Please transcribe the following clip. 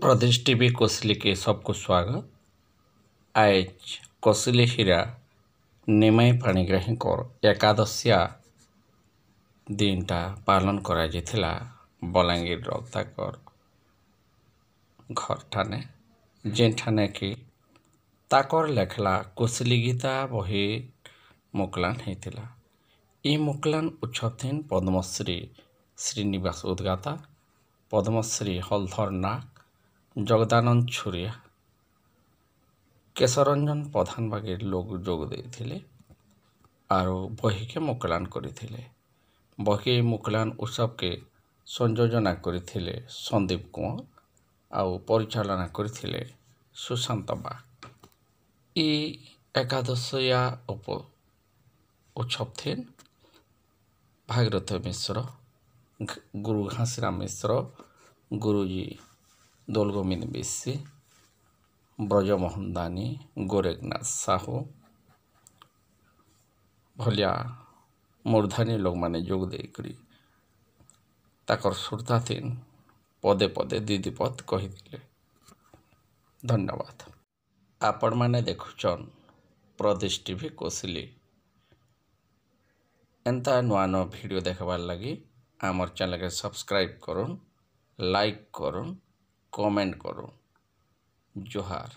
प्रदेश TV Kosli के सबको स्वागत। आज कोसली हीरा निमाई पाणिग्राही एकादशिया दिनटा पालन करा जायथिला बलांगीर ताकर घर ठाने जेठाने कि ताकर लेखला कोसली गीता बही मुकलान होता। ई मुकलान उछथिन पद्मश्री श्रीनिवास उद्गाता, पद्मश्री हलधर नाग, जगदानंद छुरिया, केशरंजन प्रधान बागे लोग जोग देथिले आरो बही के मुकलान करिथिले। बही मुकलान उत्सव के संयोजना करिथिले संदीप कुंवर आउ परिचालना करिथिले सुशांत बाग। ई एकादशिया उत्सव थिन भागीरथ मिश्र, गुरु घासीराम मिश्र, गुरुजी दौलगोविंद बिस्सी, ब्रजमोहन दानी, गोरेखनाथ साहू भलिया मूर्धानी लोग माने जोग देकरी ताकर सुरता थिन पदे पदे दीदीपद कहिथिले। धन्यवाद। आपण माने देखुचन प्रदेश टीवी कोसली। एंता नुआ नुआ वीडियो देखबार लगी आमर चैनल के सब्सक्राइब करुन, लाइक करुन, कमेंट करुन। जोहार।